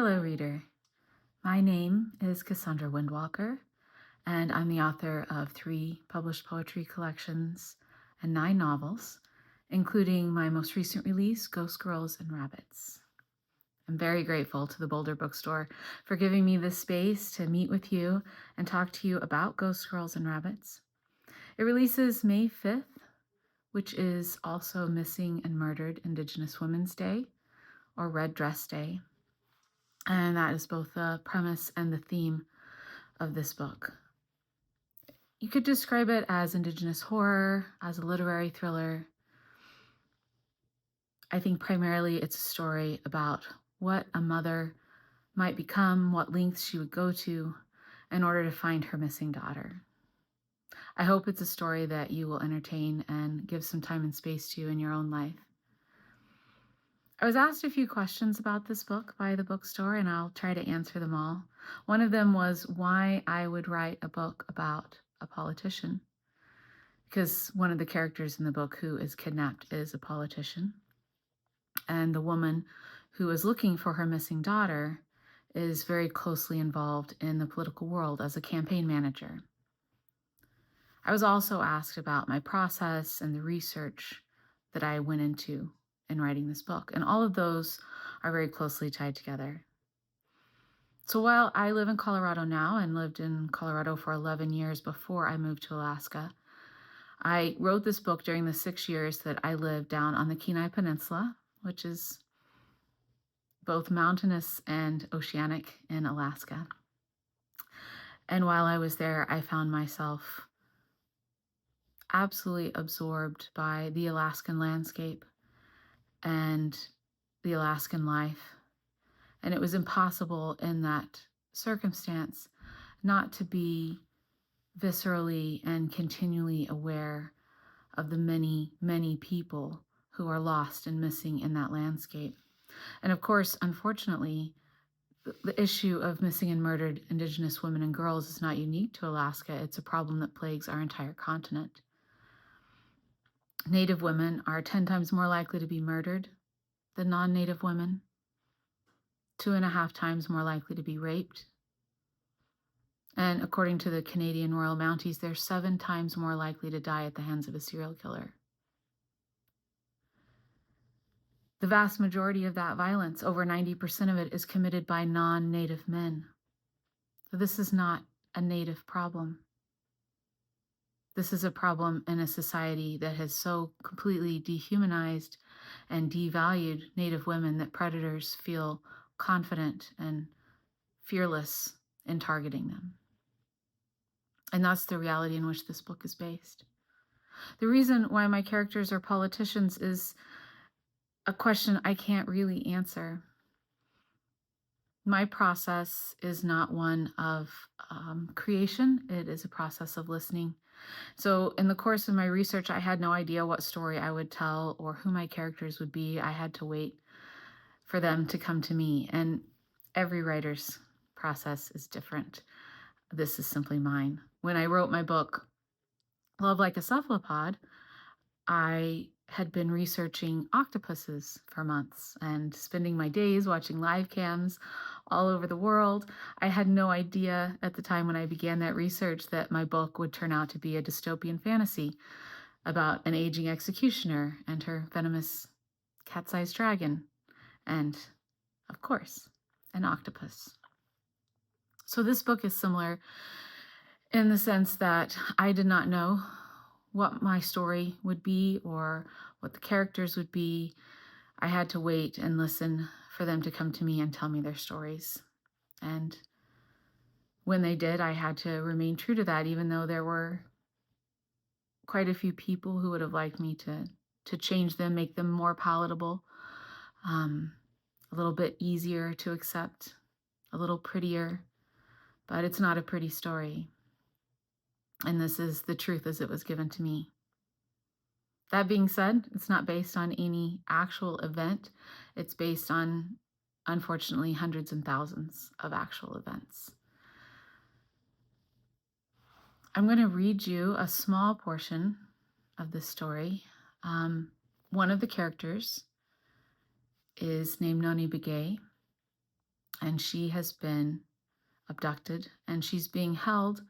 Hello, reader. My name is Cassondra Windwalker, and I'm the author of 3 published poetry collections and 9 novels, including my most recent release, Ghost Girls and Rabbits. I'm very grateful to the Boulder Bookstore for giving me this space to meet with you and talk to you about Ghost Girls and Rabbits. It releases May 5th, which is also Missing and Murdered Indigenous Women's Day, or Red Dress Day. And that is both the premise and the theme of this book. You could describe it as Indigenous horror, as a literary thriller. I think primarily it's a story about what a mother might become, what lengths she would go to in order to find her missing daughter. I hope it's a story that you will entertain and give some time and space to in your own life. I was asked a few questions about this book by the bookstore, and I'll try to answer them all. One of them was why I would write a book about a politician, because one of the characters in the book who is kidnapped is a politician, and the woman who is looking for her missing daughter is very closely involved in the political world as a campaign manager. I was also asked about my process and the research that I went into in writing this book, and all of those are very closely tied together. So while I live in Colorado now and lived in Colorado for 11 years before I moved to Alaska, I wrote this book during the 6 years that I lived down on the Kenai Peninsula, which is both mountainous and oceanic in Alaska. And while I was there, I found myself absolutely absorbed by the Alaskan landscape and the Alaskan life. And it was impossible in that circumstance not to be viscerally and continually aware of the many, many people who are lost and missing in that landscape. And of course, unfortunately, the issue of missing and murdered Indigenous women and girls is not unique to Alaska. It's a problem that plagues our entire continent. Native women are 10 times more likely to be murdered than non-Native women, 2.5 times more likely to be raped. And according to the Canadian Royal Mounties, they're 7 times more likely to die at the hands of a serial killer. The vast majority of that violence, over 90% of it, is committed by non-Native men. So this is not a Native problem. This is a problem in a society that has so completely dehumanized and devalued Native women that predators feel confident and fearless in targeting them. And that's the reality in which this book is based. The reason why my characters are politicians is a question I can't really answer. My process is not one of creation. It is a process of listening. So in the course of my research, I had no idea what story I would tell or who my characters would be. I had to wait for them to come to me. And every writer's process is different. This is simply mine. When I wrote my book, Love Like a Cephalopod, I had been researching octopuses for months and spending my days watching live cams all over the world. I had no idea at the time when I began that research that my book would turn out to be a dystopian fantasy about an aging executioner and her venomous cat-sized dragon, and, of course, an octopus. So this book is similar in the sense that I did not know what my story would be or what the characters would be. I had to wait and listen for them to come to me and tell me their stories. And when they did, I had to remain true to that, even though there were quite a few people who would have liked me to change them, make them more palatable, a little bit easier to accept, a little prettier. But it's not a pretty story. And this is the truth as it was given to me. That being said, it's not based on any actual event. It's based on, unfortunately, hundreds and thousands of actual events. I'm going to read you a small portion of this story. One of the characters is named Noni Begay, and she has been abducted, and she's being held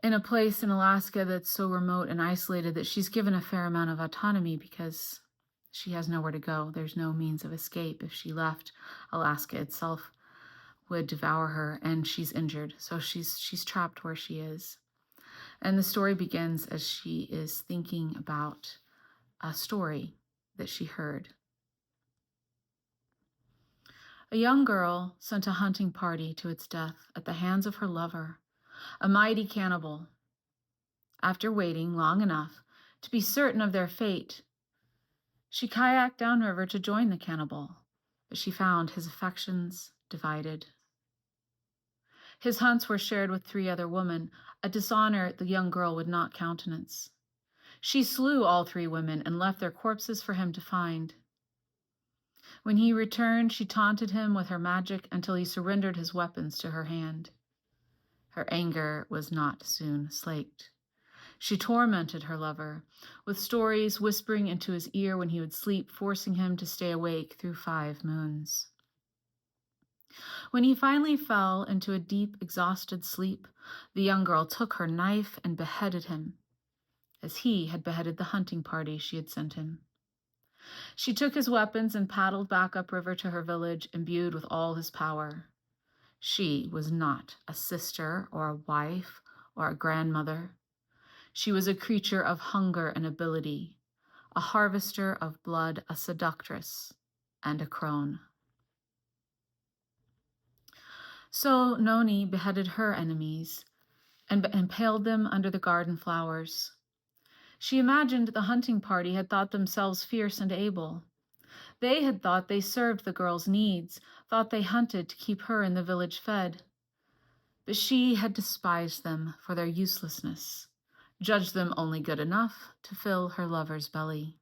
in a place in Alaska that's so remote and isolated that she's given a fair amount of autonomy because she has nowhere to go. There's no means of escape. If she left, Alaska itself would devour her, and she's injured. So she's trapped where she is. And the story begins as she is thinking about a story that she heard. A young girl sent a hunting party to its death at the hands of her lover, a mighty cannibal. After waiting long enough to be certain of their fate, she kayaked downriver to join the cannibal, but she found his affections divided. His hunts were shared with 3 other women, a dishonor the young girl would not countenance. She slew all 3 women and left their corpses for him to find. When he returned, she taunted him with her magic until he surrendered his weapons to her hand. Her anger was not soon slaked. She tormented her lover with stories, whispering into his ear when he would sleep, forcing him to stay awake through 5 moons. When he finally fell into a deep, exhausted sleep, the young girl took her knife and beheaded him, as he had beheaded the hunting party she had sent him. She took his weapons and paddled back upriver to her village, imbued with all his power. She was not a sister or a wife or a grandmother. She was a creature of hunger and ability, a harvester of blood, a seductress, and a crone. So Noni beheaded her enemies and impaled them under the garden flowers. She imagined the hunting party had thought themselves fierce and able. They had thought they served the girl's needs, thought they hunted to keep her and the village fed. But she had despised them for their uselessness, judged them only good enough to fill her lover's belly.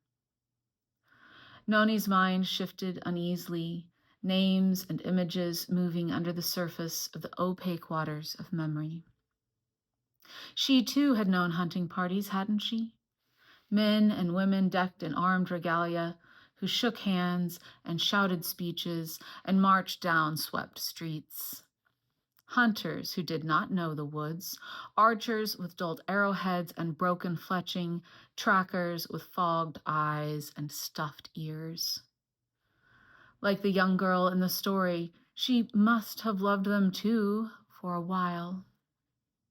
Noni's mind shifted uneasily, names and images moving under the surface of the opaque waters of memory. She too had known hunting parties, hadn't she? Men and women decked in armed regalia, who shook hands and shouted speeches and marched down swept streets. Hunters who did not know the woods, archers with dulled arrowheads and broken fletching, trackers with fogged eyes and stuffed ears. Like the young girl in the story, she must have loved them too for a while.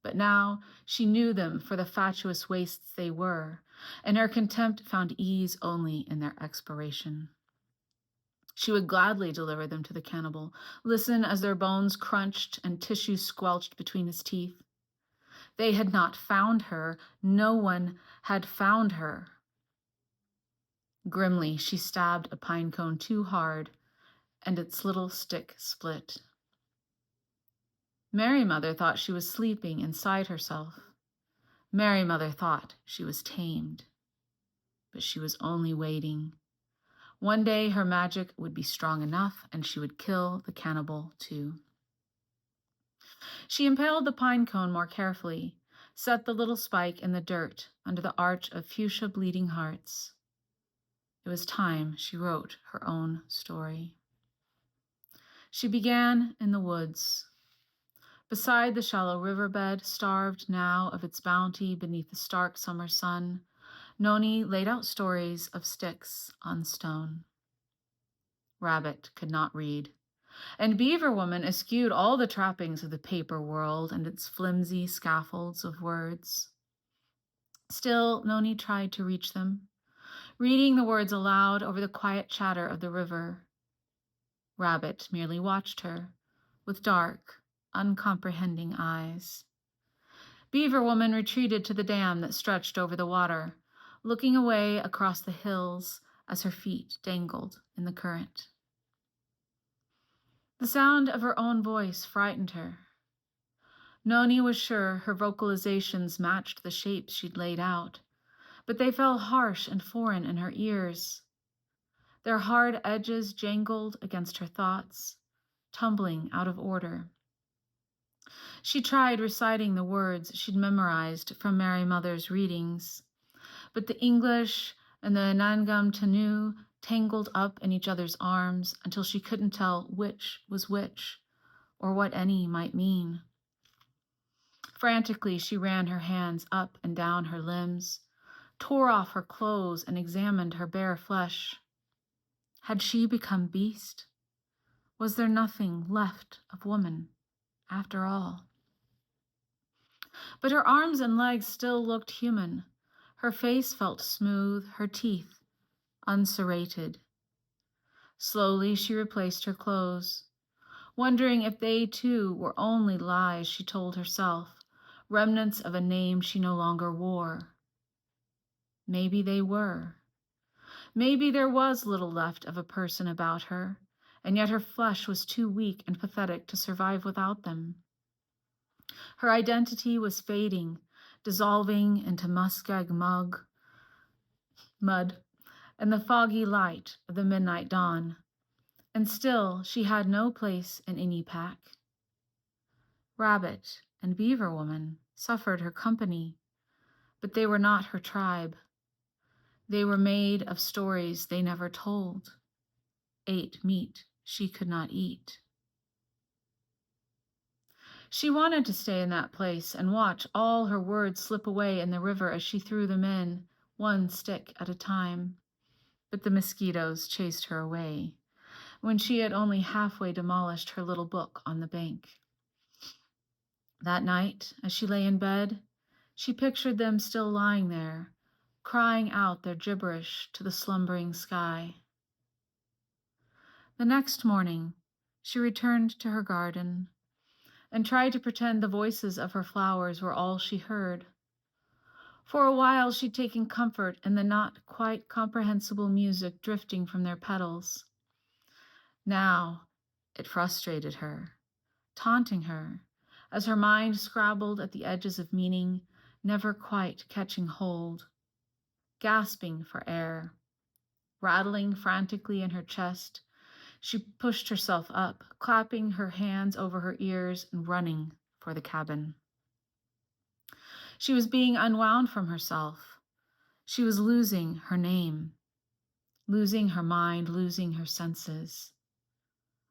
But now she knew them for the fatuous wastes they were, and her contempt found ease only in their expiration. She would gladly deliver them to the cannibal, listen as their bones crunched and tissue squelched between his teeth. They had not found her. No one had found her. Grimly, she stabbed a pine cone too hard, and its little stick split. Mary Mother thought she was sleeping inside herself. Mary Mother thought she was tamed, but she was only waiting. One day her magic would be strong enough and she would kill the cannibal too. She impaled the pine cone more carefully, set the little spike in the dirt under the arch of fuchsia bleeding hearts. It was time she wrote her own story. She began in the woods. Beside the shallow riverbed, starved now of its bounty beneath the stark summer sun, Noni laid out stories of sticks on stone. Rabbit could not read, and Beaver Woman eschewed all the trappings of the paper world and its flimsy scaffolds of words. Still, Noni tried to reach them, reading the words aloud over the quiet chatter of the river. Rabbit merely watched her with dark, uncomprehending eyes. Beaver Woman retreated to the dam that stretched over the water, looking away across the hills as her feet dangled in the current. The sound of her own voice frightened her. Noni was sure her vocalizations matched the shapes she'd laid out, but they fell harsh and foreign in her ears. Their hard edges jangled against her thoughts, tumbling out of order. She tried reciting the words she'd memorized from Mary Mother's readings, but the English and the Nangam Tanu tangled up in each other's arms until she couldn't tell which was which or what any might mean. Frantically, she ran her hands up and down her limbs, tore off her clothes, and examined her bare flesh. Had she become beast? Was there nothing left of woman, after all? But her arms and legs still looked human. Her face felt smooth, her teeth unserrated. Slowly, she replaced her clothes, wondering if they too were only lies she told herself, remnants of a name she no longer wore. Maybe they were. Maybe there was little left of a person about her, and yet her flesh was too weak and pathetic to survive without them. Her identity was fading, dissolving into muskeg mud, and the foggy light of the midnight dawn. And still she had no place in any pack. Rabbit and Beaver Woman suffered her company, but they were not her tribe. They were made of stories they never told, ate meat she could not eat. She wanted to stay in that place and watch all her words slip away in the river as she threw them in, one stick at a time. But the mosquitoes chased her away when she had only halfway demolished her little book on the bank. That night, as she lay in bed, she pictured them still lying there, crying out their gibberish to the slumbering sky. The next morning, she returned to her garden and tried to pretend the voices of her flowers were all she heard. For a while, she'd taken comfort in the not quite comprehensible music drifting from their petals. Now, it frustrated her, taunting her, as her mind scrabbled at the edges of meaning, never quite catching hold, gasping for air. Rattling frantically in her chest, she pushed herself up, clapping her hands over her ears and running for the cabin. She was being unwound from herself. She was losing her name, losing her mind, losing her senses.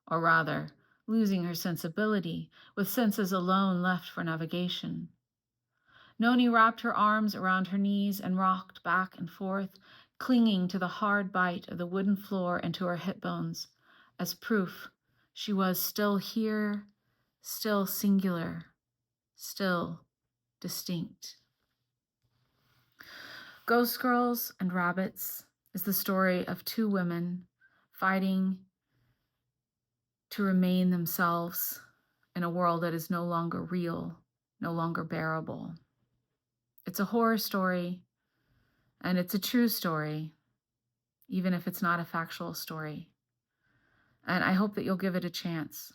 Or rather, losing her sensibility, with senses alone left for navigation. Noni wrapped her arms around her knees and rocked back and forth, clinging to the hard bite of the wooden floor and to her hip bones, as proof she was still here, still singular, still distinct. Ghost Girls and Rabbits is the story of two women fighting to remain themselves in a world that is no longer real, no longer bearable. It's a horror story, and it's a true story, even if it's not a factual story. And I hope that you'll give it a chance.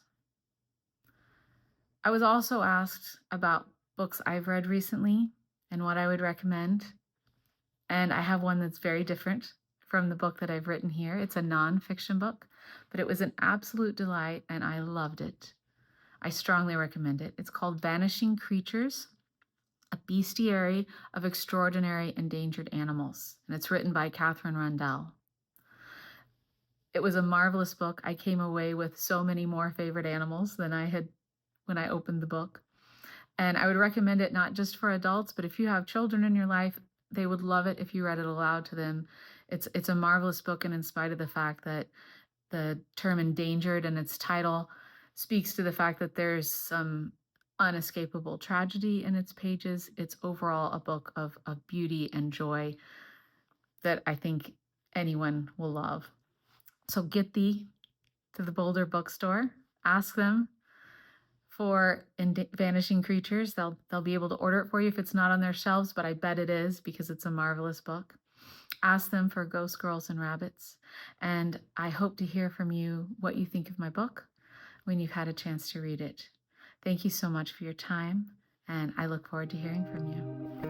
I was also asked about books I've read recently and what I would recommend. And I have one that's very different from the book that I've written here. It's a nonfiction book, but it was an absolute delight and I loved it. I strongly recommend it. It's called Vanishing Creatures, a Bestiary of Extraordinary Endangered Animals. And it's written by Catherine Rundell. It was a marvelous book. I came away with so many more favorite animals than I had when I opened the book. And I would recommend it not just for adults, but if you have children in your life, they would love it if you read it aloud to them. It's a marvelous book, and in spite of the fact that the term endangered and its title speaks to the fact that there's some unescapable tragedy in its pages, it's overall a book of beauty and joy that I think anyone will love. So get thee to the Boulder bookstore, ask them for Vanishing Creatures. They'll be able to order it for you if it's not on their shelves, but I bet it is because it's a marvelous book. Ask them for Ghost Girls and Rabbits, and I hope to hear from you what you think of my book when you've had a chance to read it. Thank you so much for your time, and I look forward to hearing from you.